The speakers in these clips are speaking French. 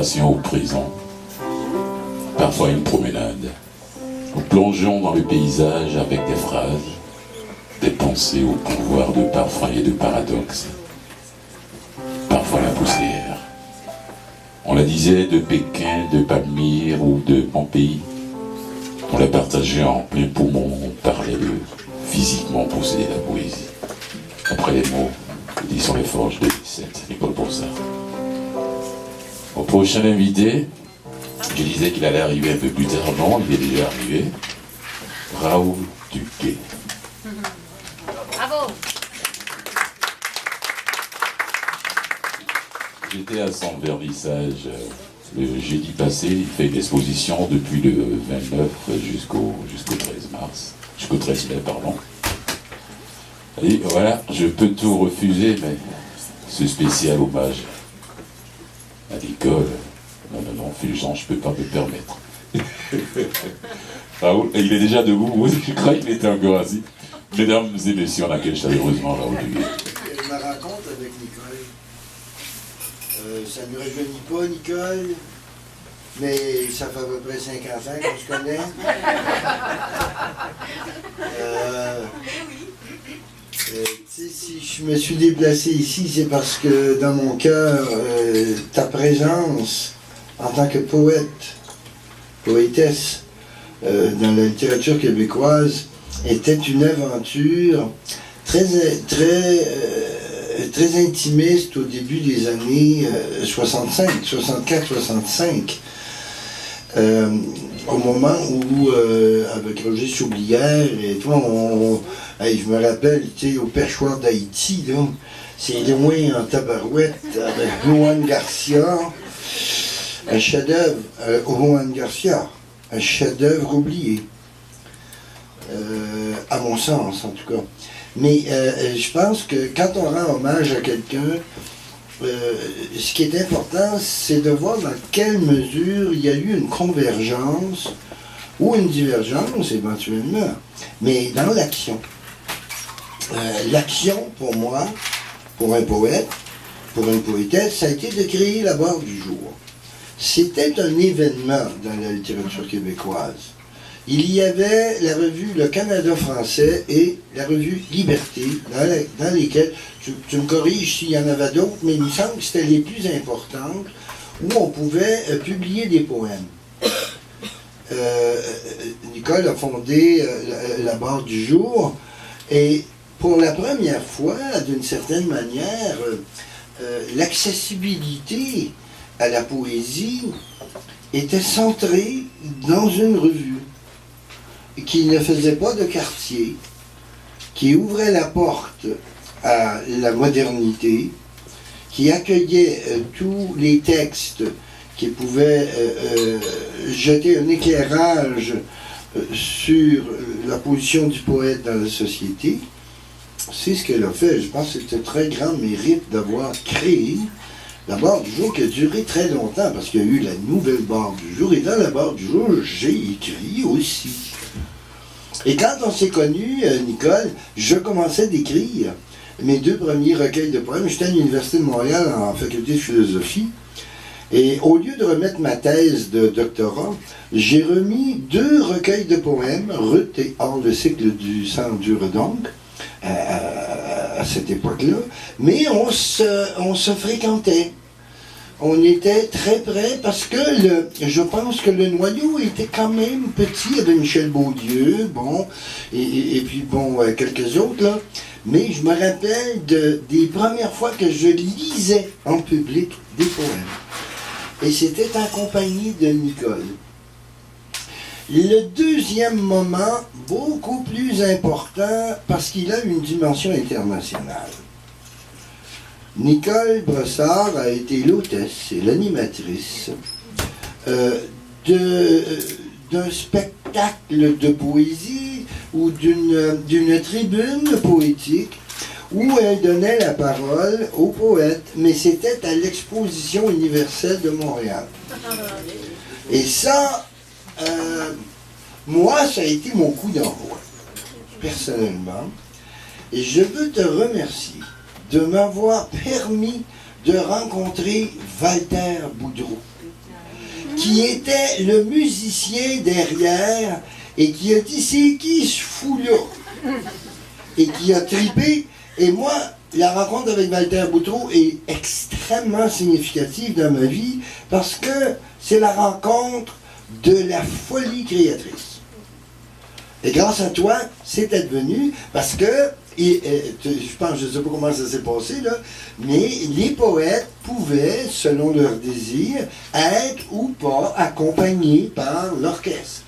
illustration au présent, parfois une promenade. Nous plongeons dans le paysage avec des phrases, des pensées au pouvoir de parfum et de paradoxes. Parfois la poussière. On la disait de Pékin, de Palmyre ou de Pompéi. On la partageait en plein poumon, on parlait de physiquement posséder la poésie. Après les mots, dit sur les forges de 17, Nicole Bonsard. Au prochain invité, je disais qu'il allait arriver un peu plus tard, non, il est déjà arrivé. Raoul Duquet. Bravo. J'étais à son vernissage le jeudi passé. Il fait une exposition depuis le 29 jusqu'au 13 mars. Jusqu'au 13 mai, pardon. Et voilà, je peux tout refuser, mais ce spécial hommage à l'école, non, Fulgence, je peux pas me permettre. Raoul, il est déjà debout, oui, je crois qu'il était encore assis. Mesdames et messieurs, on accueille chaleureusement Raoul Duquet. Ma rencontre avec Nicole, ça ne nous rajeunit pas, Nicole, mais ça fait à peu près 50 ans qu'on se connaît. Si je me suis déplacé ici, c'est parce que dans mon cœur, ta présence en tant que poète, poétesse dans la littérature québécoise était une aventure très intimiste au début des années 64-65. Au moment où, avec Roger Soublière et tout, je me rappelle, tu sais, au perchoir d'Haïti, là, c'est loin en tabarouette, avec Juan Garcia, un chef-d'œuvre, Juan Garcia, un chef-d'œuvre oublié, à mon sens en tout cas. Mais je pense que quand on rend hommage à quelqu'un, ce qui est important, c'est de voir dans quelle mesure il y a eu une convergence ou une divergence éventuellement, mais dans l'action. L'action, pour moi, pour un poète, pour une poétesse, ça a été de créer la barre du jour. C'était un événement dans la littérature québécoise. Il y avait la revue Le Canada français et la revue Liberté, dans lesquelles, tu me corriges s'il y en avait d'autres, mais il me semble que c'était les plus importantes, où on pouvait publier des poèmes. Nicole a fondé la barre du jour, et pour la première fois, d'une certaine manière, l'accessibilité à la poésie était centrée dans une revue qui ne faisait pas de quartier, qui ouvrait la porte à la modernité, qui accueillait tous les textes qui pouvaient jeter un éclairage sur la position du poète dans la société. C'est ce qu'elle a fait. Je pense que c'est un très grand mérite d'avoir créé la barre du jour qui a duré très longtemps, parce qu'il y a eu la nouvelle barre du jour, et dans la barre du jour, j'ai écrit aussi. Et quand on s'est connus, Nicole, je commençais d'écrire mes 2 premiers recueils de poèmes. J'étais à l'Université de Montréal en faculté de philosophie. Et au lieu de remettre ma thèse de doctorat, j'ai remis 2 recueils de poèmes, Ruth et Hors le cycle du sang dure donc, à cette époque-là. Mais on se fréquentait. On était très près parce que je pense que le noyau était quand même petit. Il y avait Michel Beaulieu, bon, et puis bon, quelques autres, là. Mais je me rappelle des premières fois que je lisais en public des poèmes. Et c'était en compagnie de Nicole. Le deuxième moment, beaucoup plus important, parce qu'il a une dimension internationale. Nicole Brossard a été l'hôtesse et l'animatrice d'un spectacle de poésie ou d'une tribune poétique où elle donnait la parole aux poètes, mais c'était à l'Exposition universelle de Montréal. Et ça, moi, ça a été mon coup d'envoi, personnellement. Et je veux te remercier de m'avoir permis de rencontrer Walter Boudreau. qui était le musicien derrière et qui a dit c'est qui ce fou-là? Et qui a tripé. Et moi, la rencontre avec Walter Boudreau est extrêmement significative dans ma vie parce que c'est la rencontre de la folie créatrice. Et grâce à toi, c'est advenu parce que, je pense, je ne sais pas comment ça s'est passé, là, mais les poètes pouvaient, selon leur désir, être ou pas accompagnés par l'orchestre.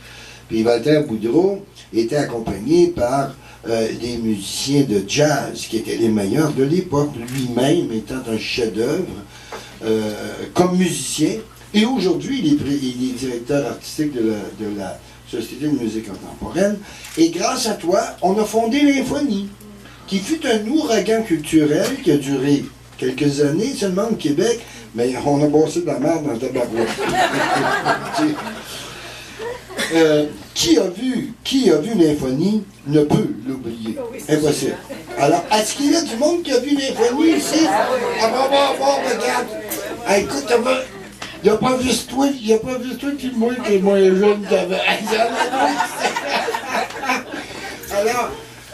Puis Walter Boudreau était accompagné par des musiciens de jazz qui étaient les meilleurs de l'époque, lui-même étant un chef-d'œuvre comme musicien. Et aujourd'hui, il est directeur artistique de la Société de musique contemporaine. Et grâce à toi, on a fondé l'Infonie, qui fut un ouragan culturel qui a duré quelques années seulement au Québec, mais on a bossé de la merde dans le tabarouette. Qui a vu l'Infonie ne peut l'oublier. Impossible. Alors, est-ce qu'il y a du monde qui a vu l'Infonie ici? Ah bon, regarde. Ah, écoute, il n'y a pas juste toi qui moi qui est moins jeune qu'avant. Alors,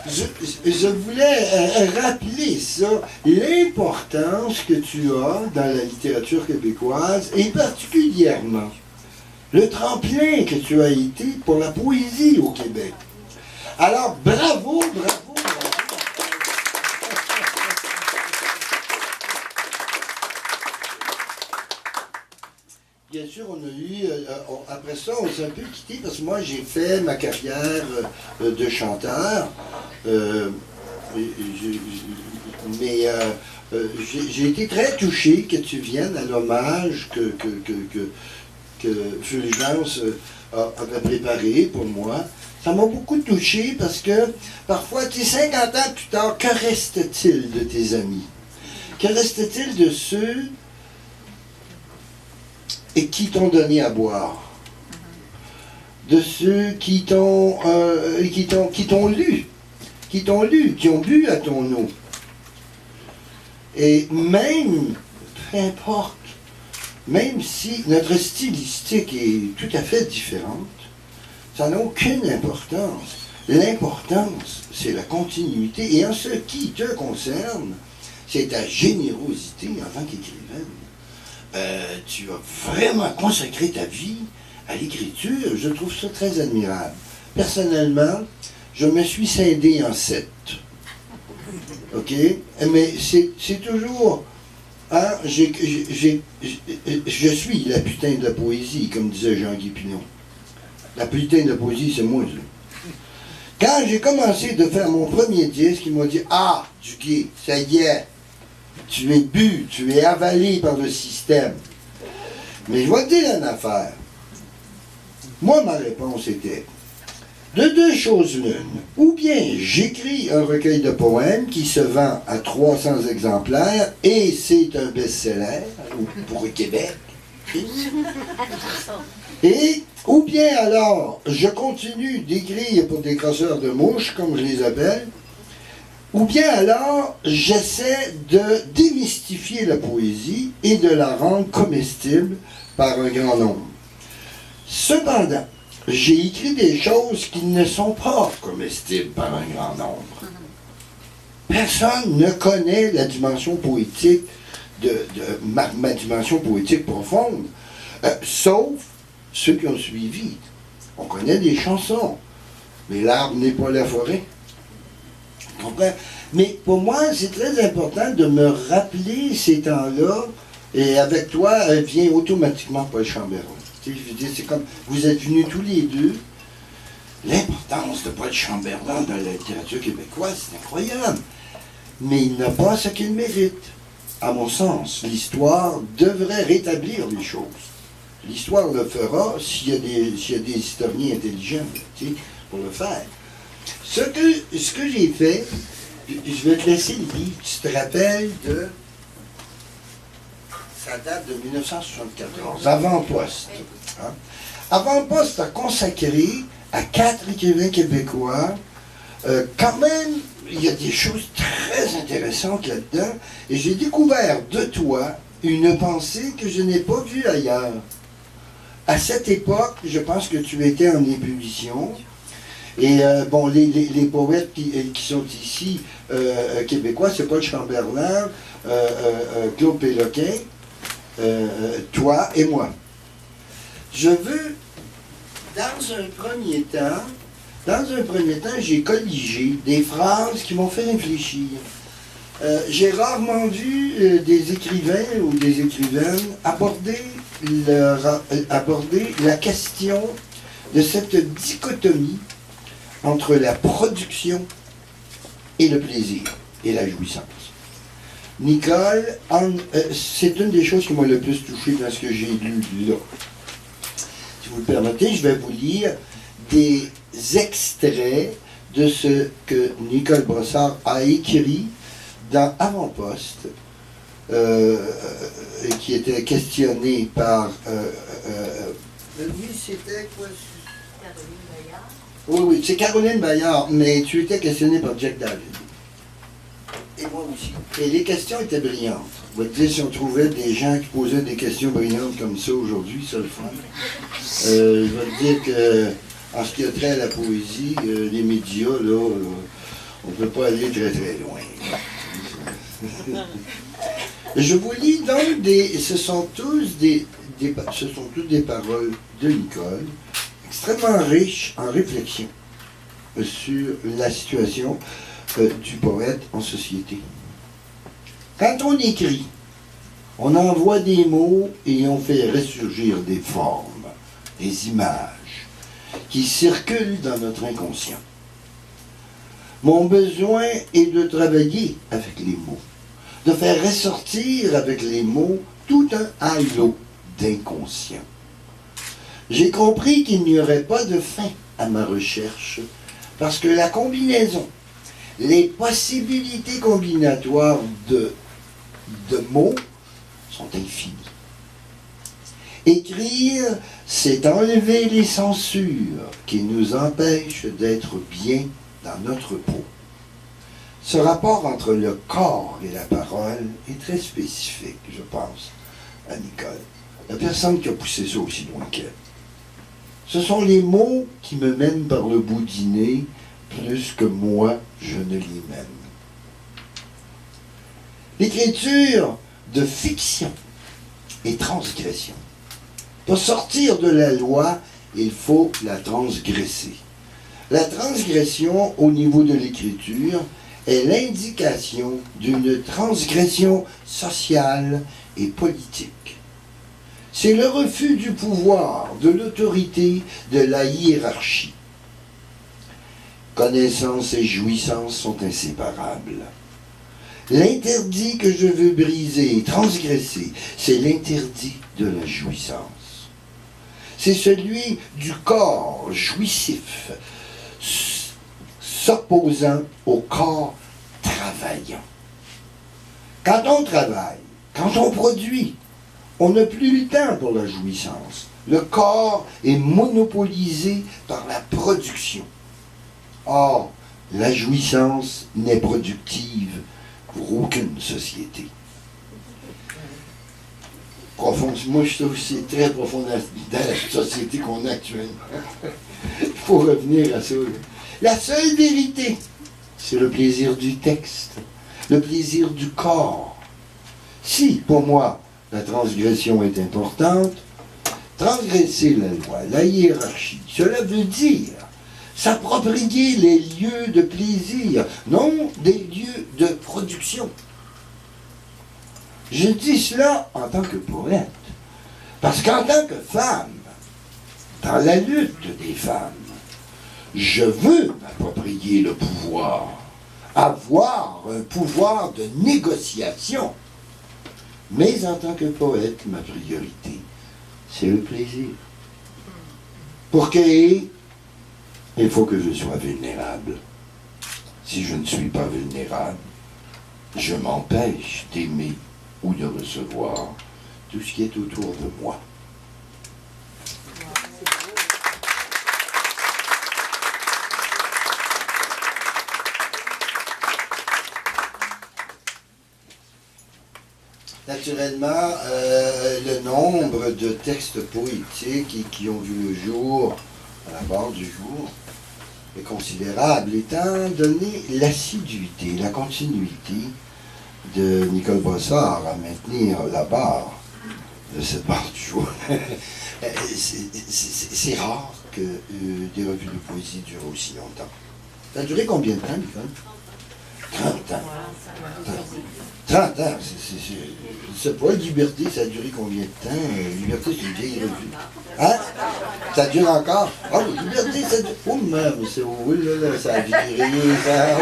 je voulais rappeler ça, l'importance que tu as dans la littérature québécoise, et particulièrement le tremplin que tu as été pour la poésie au Québec. Alors, bravo. Bien sûr, on a eu, après ça, on s'est un peu quitté parce que moi, j'ai fait ma carrière de chanteur. Mais j'ai été très touché que tu viennes à l'hommage que Fulgence avait préparé pour moi. Ça m'a beaucoup touché parce que parfois, 50 ans plus tard, que reste-t-il de tes amis? Que reste-t-il de ceux et qui t'ont donné à boire? De ceux qui t'ont lu, qui ont bu à ton eau. Et même, peu importe, même si notre stylistique est tout à fait différente, ça n'a aucune importance. L'importance, c'est la continuité. Et en ce qui te concerne, c'est ta générosité en tant qu'écrivaine. Tu as vraiment consacré ta vie à l'écriture. Je trouve ça très admirable. Personnellement, je me suis scindé en 7. OK? Mais c'est toujours... Hein, je suis la putain de la poésie, comme disait Jean-Guy Pilon. La putain de la poésie, c'est moi, ça. Quand j'ai commencé de faire mon premier disque, ils m'ont dit « Ah, Duguay, ça y est, tu es bu, tu es avalé par le système. » Mais je vais te dire une affaire. Moi, ma réponse était de deux choses l'une. Ou bien j'écris un recueil de poèmes qui se vend à 300 exemplaires et c'est un best-seller pour le Québec. Et, ou bien alors, je continue d'écrire pour des crosseurs de mouches, comme je les appelle, ou bien alors, j'essaie de démystifier la poésie et de la rendre comestible par un grand nombre. Cependant, j'ai écrit des choses qui ne sont pas comestibles par un grand nombre. Personne ne connaît la dimension poétique ma dimension poétique profonde, sauf ceux qui ont suivi. On connaît des chansons, mais l'arbre n'est pas la forêt. Tu comprends? Mais pour moi, c'est très important de me rappeler ces temps-là, et avec toi, vient automatiquement Paul Chamberlain. Tu sais, je veux dire, c'est comme, vous êtes venus tous les deux, l'importance de Paul Chamberlain dans la littérature québécoise, c'est incroyable. Mais il n'a pas ce qu'il mérite. À mon sens, l'histoire devrait rétablir les choses. L'histoire le fera s'il y a des historiens intelligents, tu sais, pour le faire. Ce que j'ai fait, je vais te laisser le livre. Tu te rappelles de... Ça date de 1974, Avant-Poste. Hein? Avant-Poste a consacré à 4 écrivains québécois. Quand même, il y a des choses très intéressantes là-dedans. Et j'ai découvert de toi une pensée que je n'ai pas vue ailleurs. à cette époque, je pense que tu étais en ébullition. Et bon, les poètes qui sont ici, québécois, c'est Paul Chamberlain, Claude Péloquin, toi et moi. Je veux, dans un premier temps, j'ai colligé des phrases qui m'ont fait réfléchir. J'ai rarement vu des écrivains ou des écrivaines aborder la question de cette dichotomie entre la production et le plaisir et la jouissance. Nicole, c'est une des choses qui m'a le plus touché dans ce que j'ai lu là. Si vous le permettez, je vais vous lire des extraits de ce que Nicole Brossard a écrit dans Avant-Poste, qui était questionné par... lui, c'était quoi? Caroline Bayard. Oui, c'est Caroline Bayard, mais tu étais questionné par Jack David. Et moi aussi. Et les questions étaient brillantes. On va te dire, si on trouvait des gens qui posaient des questions brillantes comme ça aujourd'hui, c'est le fun. Je vais te dire que, en ce qui a trait à la poésie, les médias, là, on ne peut pas aller très très loin. Je vous lis donc ce sont toutes des paroles de Nicole, extrêmement riches en réflexion sur la situation du poète en société. Quand on écrit, on envoie des mots et on fait ressurgir des formes, des images qui circulent dans notre inconscient. Mon besoin est de travailler avec les mots, de faire ressortir avec les mots tout un halo d'inconscient. J'ai compris qu'il n'y aurait pas de fin à ma recherche, parce que la combinaison, les possibilités combinatoires de mots sont infinies. Écrire, c'est enlever les censures qui nous empêchent d'être bien dans notre peau. Ce rapport entre le corps et la parole est très spécifique, je pense, à Nicole. Il n'y a personne qui a poussé ça aussi loin qu'elle. Ce sont les mots qui me mènent par le bout du nez, plus que moi, je ne les mène. L'écriture de fiction est transgression. Pour sortir de la loi, il faut la transgresser. La transgression au niveau de l'écriture est l'indication d'une transgression sociale et politique. C'est le refus du pouvoir, de l'autorité, de la hiérarchie. Connaissance et jouissance sont inséparables. L'interdit que je veux briser et transgresser, c'est l'interdit de la jouissance. C'est celui du corps jouissif, s'opposant au corps travaillant. Quand on travaille, quand on produit, on n'a plus le temps pour la jouissance. Le corps est monopolisé par la production. Or, la jouissance n'est productive pour aucune société. Moi, je trouve que c'est très profond dans la société qu'on a actuellement. Il faut revenir à ça. La seule vérité, c'est le plaisir du texte, le plaisir du corps. Si, pour moi, la transgression est importante, transgresser la loi, la hiérarchie, cela veut dire s'approprier les lieux de plaisir, non des lieux de production. Je dis cela en tant que poète, parce qu'en tant que femme, dans la lutte des femmes, je veux m'approprier le pouvoir, avoir un pouvoir de négociation. Mais en tant que poète, ma priorité, c'est le plaisir. Pour créer, il faut que je sois vulnérable. Si je ne suis pas vulnérable, je m'empêche d'aimer ou de recevoir tout ce qui est autour de moi. Naturellement, le nombre de textes poétiques qui ont vu le jour à la barre du jour est considérable, étant donné l'assiduité, la continuité de Nicole Brossard à maintenir la barre de cette barre du jour. C'est rare que des revues de poésie durent aussi longtemps. Ça a duré combien de temps, Nicole? 30 ans. 30 ans, je ne sais pas, Liberté, ça a duré combien de temps? Liberté, c'est une vieille revue. Hein? Ça dure encore? Ah oui, Liberté, ça dure. Oh, même, c'est oui, là, ça a viré, ça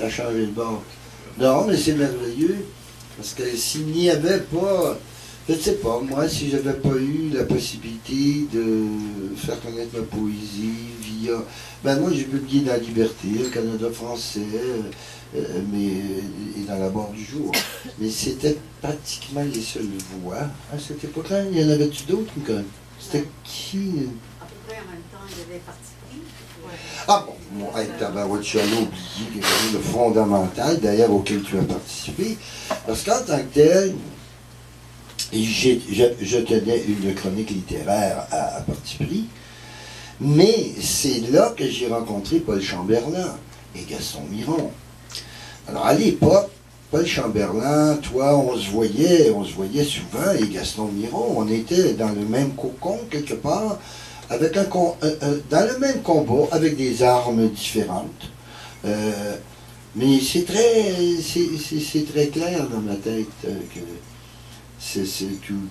a changé le bord. Non, mais c'est merveilleux, parce que s'il n'y avait pas, je ne sais pas, moi, si j'avais pas eu la possibilité de faire connaître ma poésie via... Ben moi, j'ai publié dans la Liberté, le Canada français, et dans la barre du jour. Mais c'était pratiquement les seules voix à cette époque-là. Il y en avait-tu d'autres, Nicole? C'était qui? À peu près en même temps, il y avait Parti pris. Ah bon, tabarouette, tu as oublié quelque chose de fondamental, d'ailleurs, auquel tu as participé. Parce qu'en tant que tel, je tenais une chronique littéraire à Parti pris, mais c'est là que j'ai rencontré Paul Chamberlain et Gaston Miron. Alors à l'époque, Paul Chamberlain, toi, on se voyait souvent, et Gaston Miron, on était dans le même cocon quelque part, avec dans le même combat, avec des armes différentes. Mais c'est très clair dans ma tête que c'est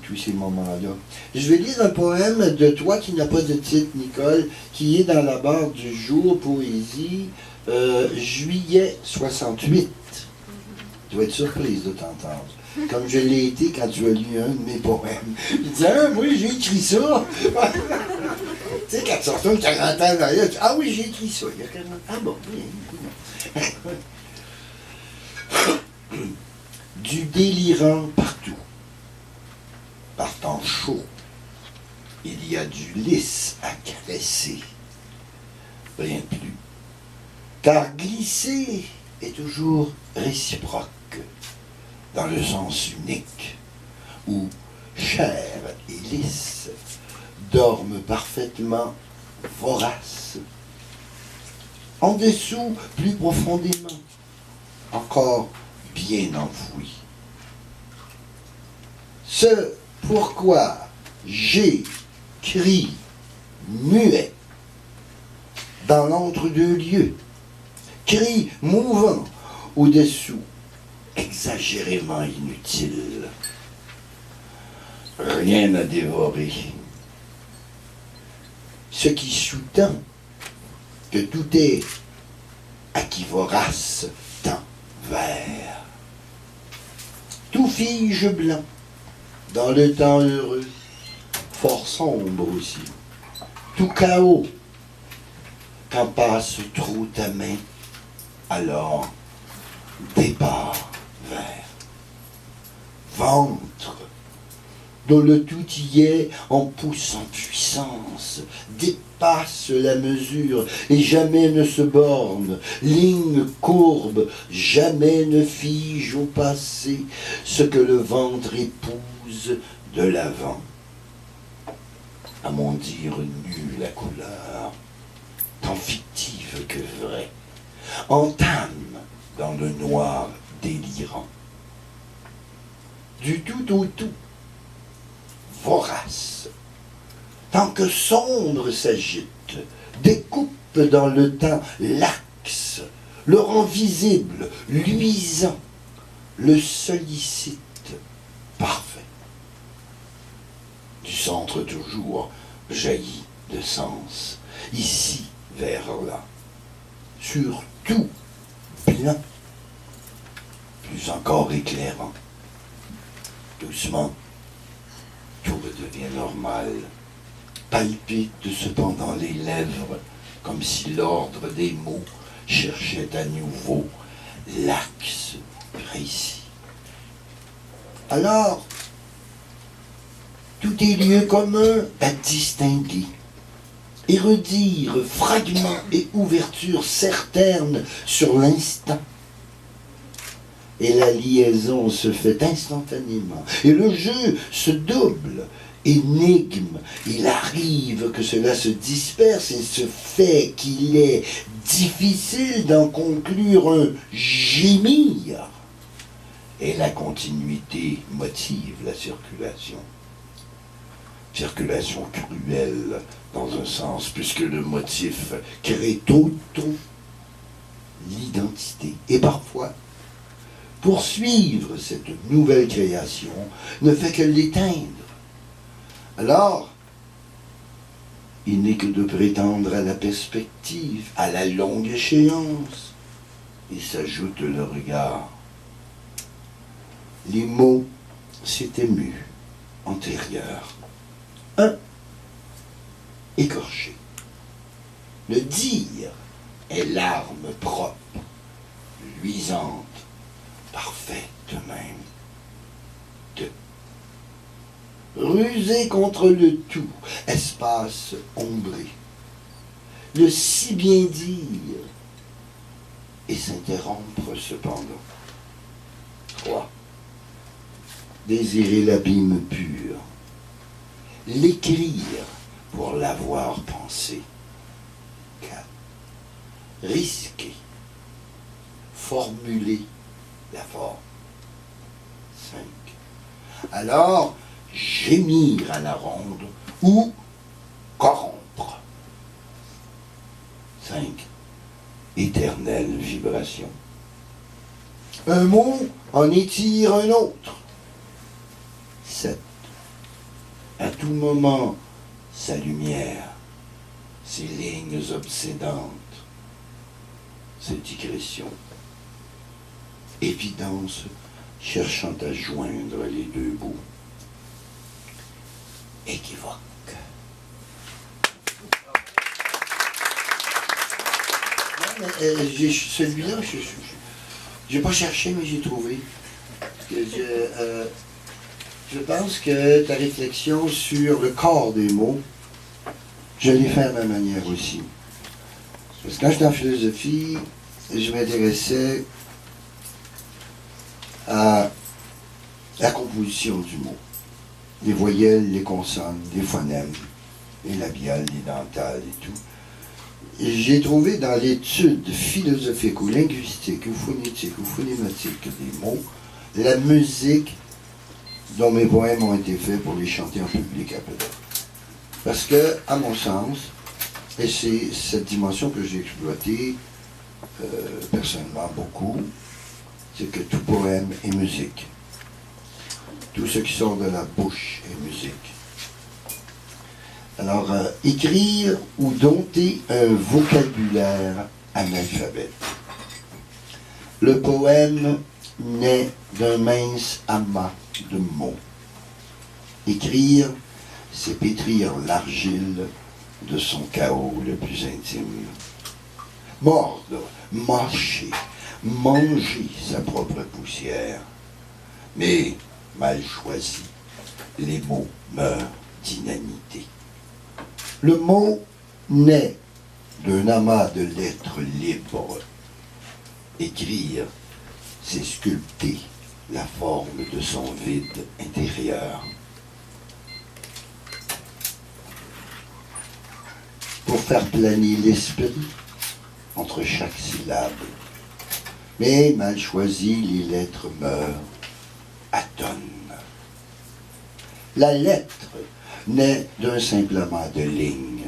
tous ces moments-là. Je vais lire un poème de toi qui n'a pas de titre, Nicole, qui est dans la barre du jour, poésie, juillet 68. Tu vas être surprise de t'entendre. Comme je l'ai été quand tu as lu un de mes poèmes. Il dit, ah, oui, j'ai écrit ça. Tu sais, quand tu retournes 40 ans derrière, tu dis, ah oui, j'ai écrit ça. Il y a 40 ans. Ah bon, oui. Du délirant partout. Par temps chaud, il y a du lys à caresser. Rien de plus. Car glisser est toujours réciproque, dans le sens unique, où chair et lisse dorment parfaitement voraces. En dessous, plus profondément, encore bien enfoui. Ce pourquoi j'écris muet dans l'entre-deux lieux, cri mouvant au-dessous, exagérément inutile. Rien à dévorer. Ce qui sous-tend que tout est à qui vorace tend vers. Tout fige blanc dans le temps heureux, fort sombre aussi. Tout chaos quand passe trop ta main, alors départ vers ventre, dont le tout y est en pousse en puissance, dépasse la mesure et jamais ne se borne, ligne courbe, jamais ne fige au passé ce que le ventre épouse de l'avant. À mon dire nue la couleur, tant fictive que vraie, entame dans le noir délirant. Du tout au tout, vorace, tant que sombre s'agite, découpe dans le temps l'axe, le rend visible, luisant, le sollicite, parfait. Du centre toujours jaillit de sens, ici vers là, sur tout blanc, plus encore éclairant. Doucement, tout redevient normal, palpite cependant les lèvres, comme si l'ordre des mots cherchait à nouveau l'axe précis. Alors, tout est lieu commun à distinguer, et redire fragments et ouvertures certaines sur l'instant. et la liaison se fait instantanément. Et le jeu se double. Énigme, il arrive que cela se disperse et se fait qu'il est difficile d'en conclure un gémir. Et la continuité motive la circulation. Circulation cruelle dans un sens, puisque le motif crée tôt l'identité. Et parfois, poursuivre cette nouvelle création ne fait que l'éteindre. Alors, il n'est que de prétendre à la perspective, à la longue échéance, et s'ajoute le regard. Les mots s'est ému, antérieur. Un, écorché. Le dire est l'arme propre, luisante, parfaite même. Deux, ruser contre le tout, espace ombré. Le si bien dire et s'interrompre cependant. 3. Désirer l'abîme pur. L'écrire pour l'avoir pensé. 4. Risquer. Formuler la forme. 5. Alors, gémir à la ronde ou corrompre. 5. Éternelle vibration. Un mot en étire un autre. 7. À tout moment, sa lumière, ses lignes obsédantes, ses digressions. Évidence cherchant à joindre les deux bouts. Équivoque. Celui-là, je n'ai pas cherché, mais j'ai trouvé. Je pense que ta réflexion sur le corps des mots, je l'ai fait à ma manière aussi. Parce que quand j'étais en philosophie, je m'intéressais à la composition du mot. Les voyelles, les consonnes, les phonèmes, les labiales, les dentales et tout. Et j'ai trouvé dans l'étude philosophique ou linguistique ou phonétique ou phonématique des mots, la musique dont mes poèmes ont été faits pour les chanter en public à peu près. Parce que, à mon sens, et c'est cette dimension que j'ai exploitée personnellement beaucoup, c'est que tout poème est musique. Tout ce qui sort de la bouche est musique. Alors, écrire ou dompter un vocabulaire analphabète. Le poème naît d'un mince amas de mots. Écrire, c'est pétrir l'argile de son chaos le plus intime. Mordre, mâcher, manger sa propre poussière. Mais, mal choisi, les mots meurent d'inanité. Le mot naît d'un amas de lettres libres. Écrire, c'est sculpter la forme de son vide intérieur. Pour faire planer l'esprit entre chaque syllabe. Mais mal choisi, les lettres meurent, attonnent. La lettre naît d'un simple amas de lignes.